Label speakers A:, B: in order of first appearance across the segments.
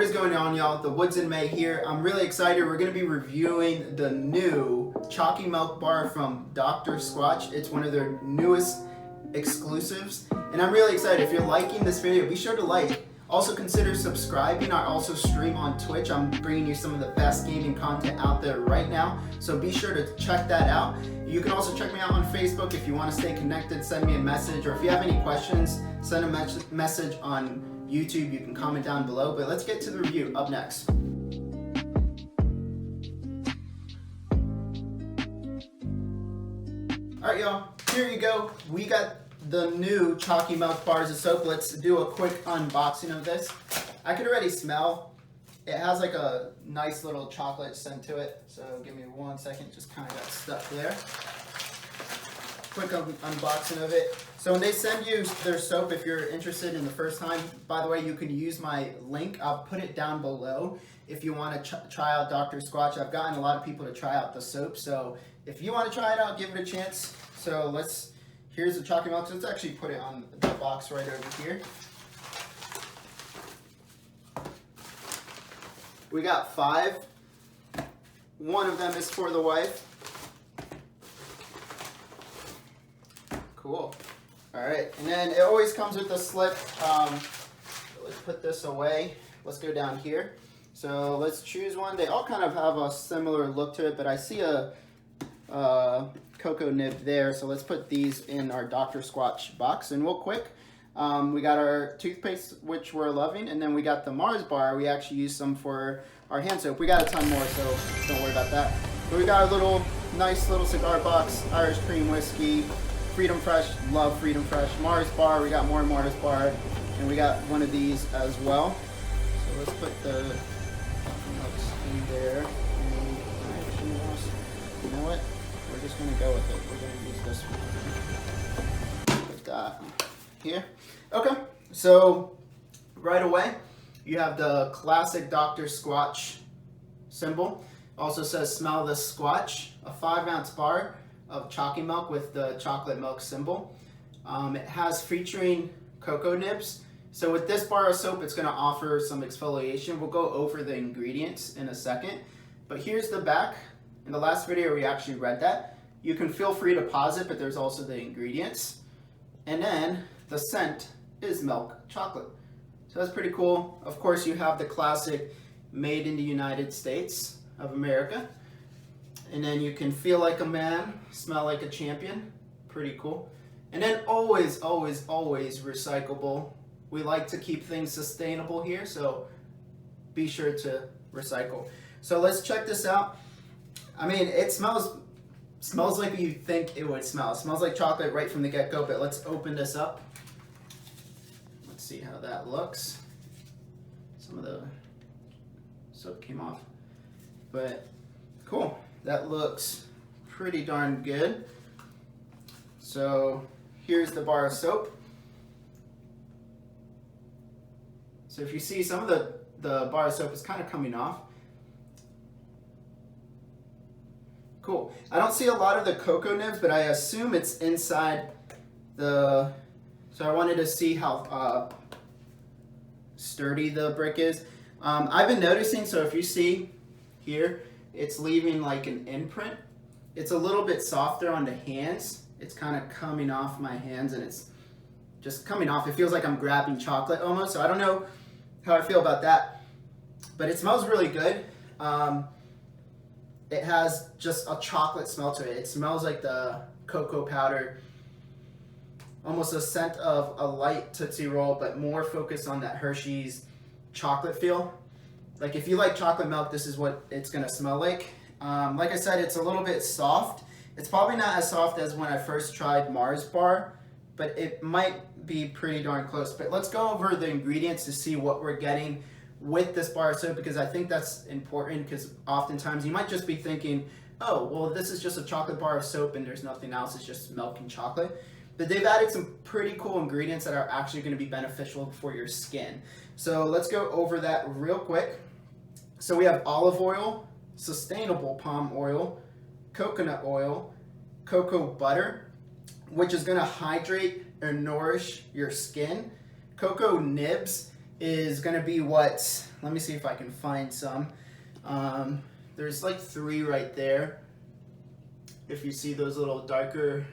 A: What is going on, y'all? The Woods in May here. I'm really excited. We're going to be reviewing the new Chalky Milk Bar from Dr. Squatch. It's one of their newest exclusives. And I'm really excited. If you're liking this video, be sure to like. Also consider subscribing. I also stream on Twitch. I'm bringing you some of the best gaming content out there right now. So be sure to check that out. You can also check me out on Facebook if you want to stay connected. Send me a message. Or if you have any questions, send a message on YouTube. You can comment down below. But let's get to the review up next. Alright, y'all. Here you go. We got the new Chalky Milk Bars of soap. Let's do a quick unboxing of this. I can already smell. It has like a nice little chocolate scent to it. So give me 1 second. Just kind of got stuck there. Quick unboxing of it. So when they send you their soap, if you're interested in the first time, by the way, you can use my link. I'll put it down below if you want to try out Dr. Squatch. I've gotten a lot of people to try out the soap. So if you want to try it out, give it a chance. So here's the Chalky Milk. So let's actually put it on the box right over here. We got 5. One of them is for the wife. Cool. All right, and then it always comes with a slip. Let's put this away. Let's go down here. So let's choose one. They all kind of have a similar look to it, but I see a cocoa nib there. So let's put these in our Dr. Squatch box. And real quick, we got our toothpaste, which we're loving, and then we got the Mars bar. We actually use some for our hand soap. We got a ton more, so don't worry about that. But we got a nice little cigar box, Irish cream whiskey, Freedom Fresh, love Freedom Fresh, Mars bar, we got more Mars bar, and we got one of these as well. So let's put the nuts in there. And you know what? We're just gonna go with it. We're gonna use this one. Put that here. Okay, so right away, you have the classic Dr. Squatch symbol. Also says smell the Squatch, a 5-ounce bar of chalky milk with the chocolate milk symbol. It has featuring cocoa nibs. So with this bar of soap, it's gonna offer some exfoliation. We'll go over the ingredients in a second, but here's the back. In the last video, we actually read that. You can feel free to pause it, but there's also the ingredients. And then the scent is milk chocolate. So that's pretty cool. Of course, you have the classic made in the United States of America. And then you can feel like a man, smell like a champion. Pretty cool. And then always, always, always recyclable. We like to keep things sustainable here, so be sure to recycle. So let's check this out. I mean, it smells like you think it would smell. It smells like chocolate right from the get-go, but let's open this up. Let's see how that looks. Some of the soap came off, but cool. That looks pretty darn good. So here's the bar of soap. So if you see, some of the bar of soap is kind of coming off. Cool. I don't see a lot of the cocoa nibs, but I assume it's inside the... So I wanted to see how sturdy the brick is. I've been noticing, so if you see here, it's leaving like an imprint. It's a little bit softer on the hands. It's kind of coming off my hands, and it's just coming off. It feels like I'm grabbing chocolate almost. So I don't know how I feel about that, but it smells really good. It has just a chocolate smell to it. It smells like the cocoa powder, almost a scent of a light Tootsie Roll, but more focused on that Hershey's chocolate feel. Like if you like chocolate milk, this is what it's gonna smell like. Like I said, it's a little bit soft. It's probably not as soft as when I first tried Mars bar, but it might be pretty darn close. But let's go over the ingredients to see what we're getting with this bar of soap, because I think that's important, because oftentimes you might just be thinking, oh, well, this is just a chocolate bar of soap and there's nothing else, it's just milk and chocolate. But they've added some pretty cool ingredients that are actually gonna be beneficial for your skin. So let's go over that real quick. So we have olive oil, sustainable palm oil, coconut oil, cocoa butter, which is gonna hydrate and nourish your skin. Cocoa nibs is going to be what Let me see if I can find some. There's like 3 right there. If you see those little darker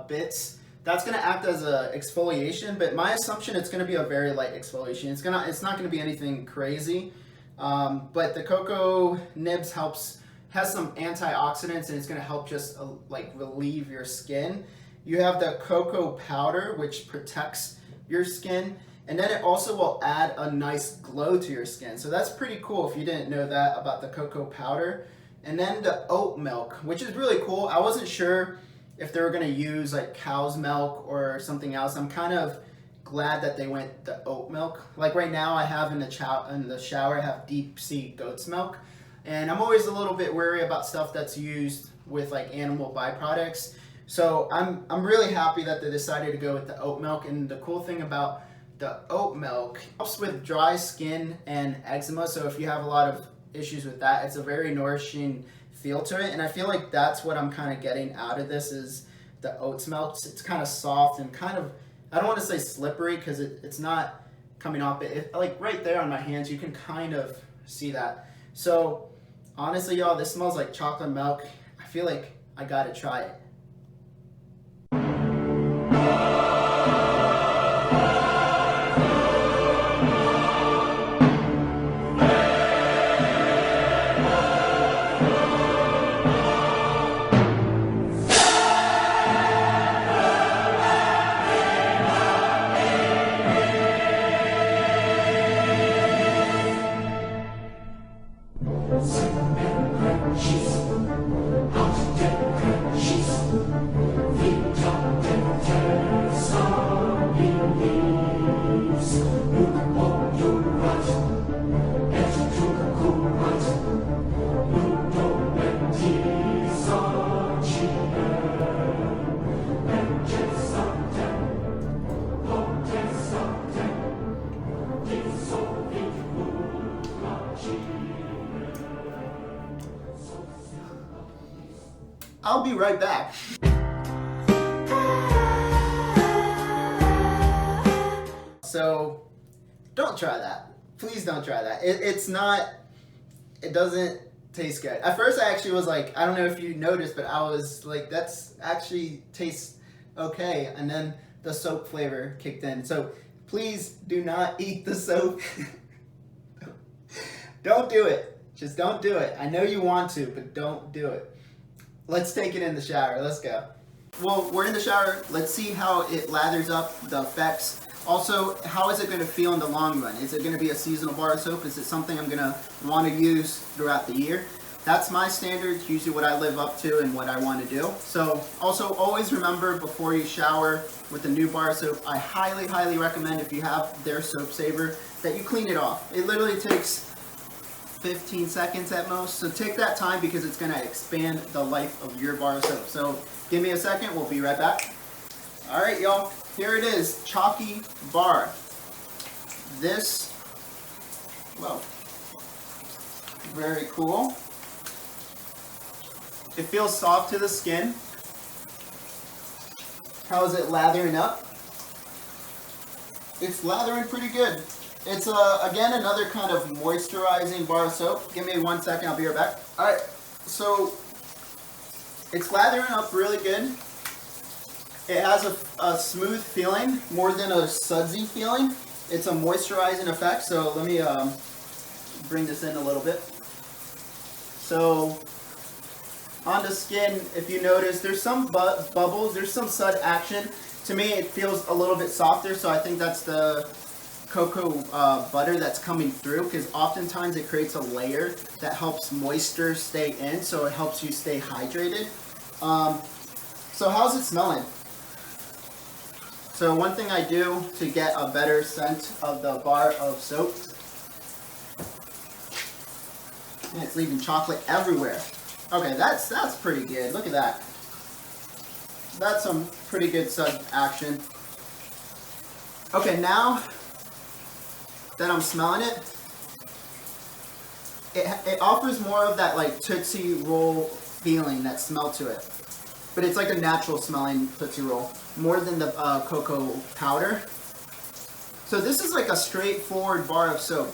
A: bits, that's gonna act as a exfoliation, but my assumption it's gonna be a very light exfoliation. It's not gonna be anything crazy. But the cocoa nibs has some antioxidants, and it's gonna help just like relieve your skin. You have the cocoa powder, which protects your skin, and then it also will add a nice glow to your skin. So that's pretty cool if you didn't know that about the cocoa powder. And then the oat milk, which is really cool. I wasn't sure if they were gonna use like cow's milk or something else. I'm kind of glad that they went the oat milk. Like right now I have in the shower, I have deep sea goat's milk. And I'm always a little bit wary about stuff that's used with like animal byproducts. So I'm really happy that they decided to go with the oat milk. And the cool thing about the oat milk, it helps with dry skin and eczema. So if you have a lot of issues with that, it's a very nourishing feel to it. And I feel like that's what I'm kind of getting out of this is the oats milk. It's kind of soft and kind of, I don't want to say slippery because it's not coming off, but like right there on my hands, you can kind of see that. So honestly, y'all, this smells like chocolate milk. I feel like I gotta try it. I'll be right back. So don't try that. Please don't try that. It doesn't taste good. At first I actually was like, I don't know if you noticed, but I was like, that's actually tastes okay. And then the soap flavor kicked in. So please do not eat the soap. Don't do it. Just don't do it. I know you want to, but don't do it. Let's take it in the shower. Let's go. Well, we're in the shower. Let's see how it lathers up, the effects. Also, how is it going to feel in the long run? Is it going to be a seasonal bar of soap? Is it something I'm going to want to use throughout the year? That's my standards, usually what I live up to and what I want to do. So also always remember before you shower with a new bar of soap, I highly, highly recommend if you have their soap saver that you clean it off. It literally takes 15 seconds at most. So take that time because it's going to expand the life of your bar of soap. So give me a second. We'll be right back. All right, y'all. Here it is. Chalky bar. This, well, very cool. It feels soft to the skin. How is it lathering up? It's lathering pretty good. It's, again, another kind of moisturizing bar of soap. Give me 1 second, I'll be right back. Alright, so it's lathering up really good. It has a smooth feeling, more than a sudsy feeling. It's a moisturizing effect, so let me bring this in a little bit. So, on the skin, if you notice, there's some bubbles, there's some sud action. To me, it feels a little bit softer, so I think that's the cocoa butter that's coming through, because oftentimes it creates a layer that helps moisture stay in, so it helps you stay hydrated. So how's it smelling? So one thing I do to get a better scent of the bar of soap, and it's leaving chocolate everywhere. Okay, that's pretty good. Look at that. That's some pretty good sud action. Okay, now that I'm smelling it, it offers more of that like Tootsie Roll feeling, that smell to it. But it's like a natural smelling Tootsie Roll, more than the cocoa powder. So this is like a straightforward bar of soap.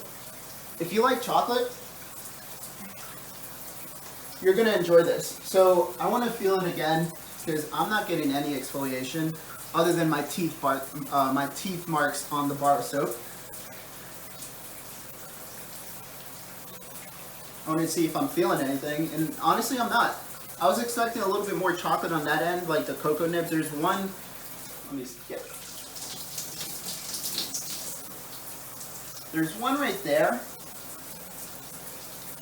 A: If you like chocolate, you're gonna enjoy this. So I want to feel it again because I'm not getting any exfoliation other than my teeth marks on the bar of soap. I want to see if I'm feeling anything, and honestly, I'm not. I was expecting a little bit more chocolate on that end, like the cocoa nibs. There's one. Let me get. There's one right there.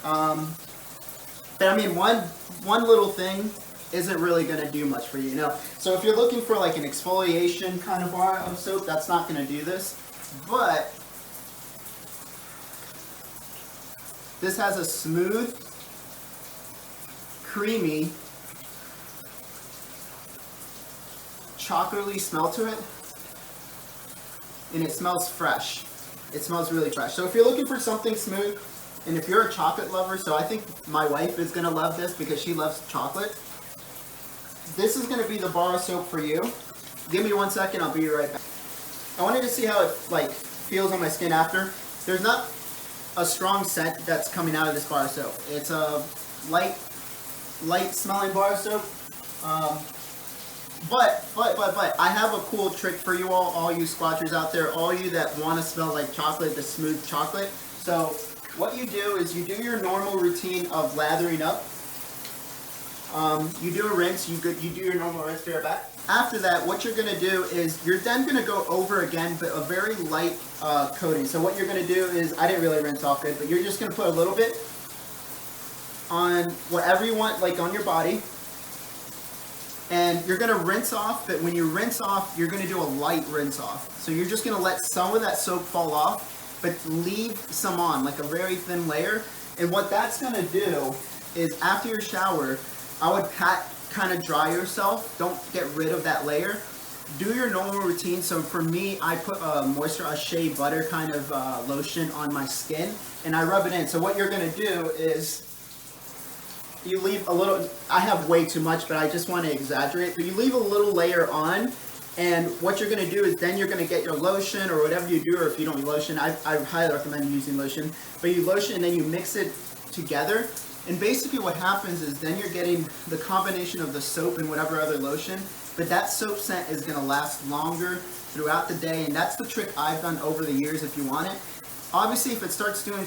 A: But I mean, one little thing isn't really going to do much for you, you know. So if you're looking for like an exfoliation kind of bar of soap, that's not going to do this. But this has a smooth, creamy, chocolatey smell to it, and it smells fresh. It smells really fresh. So if you're looking for something smooth, and if you're a chocolate lover, so I think my wife is gonna love this because she loves chocolate. This is gonna be the bar of soap for you. Give me 1 second, I'll be right back. I wanted to see how it like feels on my skin after. There's not a strong scent that's coming out of this bar of soap. It's a light smelling bar of soap. But I have a cool trick for you all you Squatchers out there, all you that want to smell like chocolate, the smooth chocolate. So what you do is you do your normal routine of lathering up. You do a rinse, you do your normal rinse, be right back. After that, what you're going to do is you're then going to go over again, but a very light coating. So what you're going to do is, I didn't really rinse off good, but you're just going to put a little bit on whatever you want, like on your body. And you're going to rinse off, but when you rinse off, you're going to do a light rinse off. So you're just going to let some of that soap fall off, but leave some on, like a very thin layer. And what that's going to do is after your shower, I would pat kind of dry yourself. Don't get rid of that layer. Do your normal routine. So for me, I put a moisturized shea butter kind of lotion on my skin, and I rub it in. So what you're going to do is you leave a little, I have way too much, but I just want to exaggerate, but you leave a little layer on, and what you're going to do is then you're going to get your lotion or whatever you do, or if you don't use lotion, I highly recommend using lotion, but you lotion and then you mix it together, and basically what happens is then you're getting the combination of the soap and whatever other lotion, but that soap scent is going to last longer throughout the day, and that's the trick I've done over the years if you want it. Obviously, if it starts doing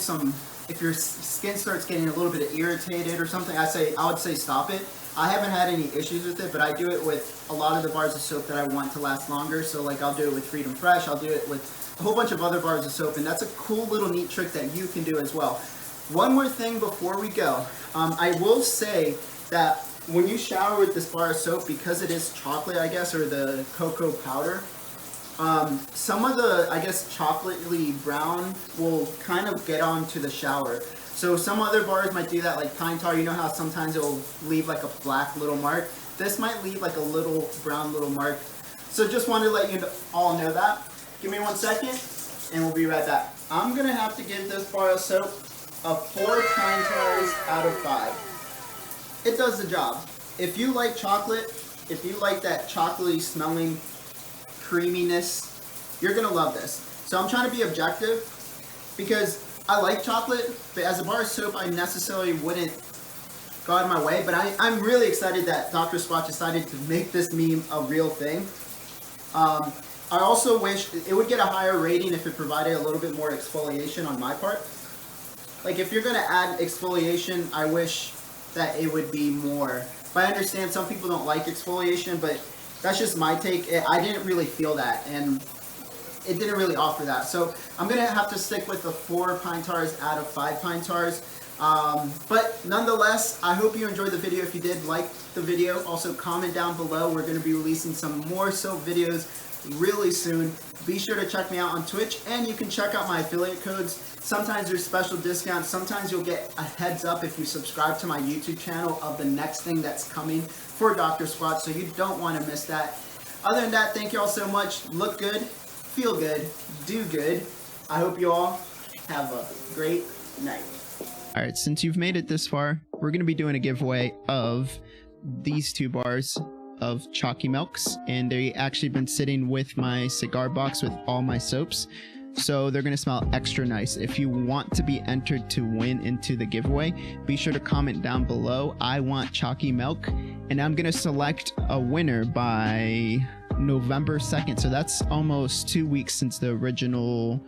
A: if your skin starts getting a little bit irritated or something, I would say stop it. I haven't had any issues with it, but I do it with a lot of the bars of soap that I want to last longer. So like I'll do it with Freedom Fresh, I'll do it with a whole bunch of other bars of soap, and that's a cool little neat trick that you can do as well. One more thing before we go, I will say that when you shower with this bar of soap, because it is chocolate, I guess, or the cocoa powder, some of the, I guess, chocolatey brown will kind of get onto the shower. So some other bars might do that, like pine tar. You know how sometimes it will leave like a black little mark? This might leave like a little brown little mark. So just wanted to let you all know that. Give me 1 second and we'll be right back. I'm going to have to give this bar of soap a 4 pine tars out of 5. It does the job. If you like chocolate, if you like that chocolatey smelling creaminess, you're gonna love this. So I'm trying to be objective because I like chocolate, but as a bar of soap, I necessarily wouldn't go out of my way. But I'm really excited that Dr. Squatch decided to make this meme a real thing. I also wish it would get a higher rating if it provided a little bit more exfoliation on my part. Like if you're gonna add exfoliation, I wish that it would be more. But I understand some people don't like exfoliation, but that's just my take. I didn't really feel that, and it didn't really offer that. So I'm going to have to stick with the 4 pine tars out of 5 pine tars. But nonetheless, I hope you enjoyed the video. If you did, like the video. Also, comment down below. We're going to be releasing some more soap videos really soon. Be sure to check me out on Twitch, and you can check out my affiliate codes. Sometimes there's special discounts. Sometimes you'll get a heads up if you subscribe to my YouTube channel of the next thing that's coming for Dr. Squatch, so you don't want to miss that. Other than that, thank you all so much. Look good, feel good, do good. I hope you all have a great night. All right, since you've made it this far, we're going to be doing a giveaway of these 2 bars of Choccy Milks, and they actually been sitting with my cigar box with all my soaps. so they're gonna smell extra nice. If you want to be entered to win into the giveaway, be sure to comment down below, I want chalky milk, and I'm gonna select a winner by November 2nd. So that's almost 2 weeks since the original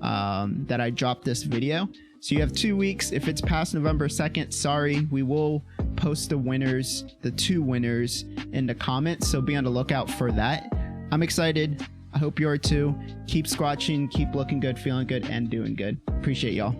A: that I dropped this video. So you have 2 weeks. If it's past November 2nd, sorry, we will post the winners, the 2 winners, in the comments, so be on the lookout for that. I'm excited. I hope you are too. Keep squatching, keep looking good, feeling good, and doing good. Appreciate y'all.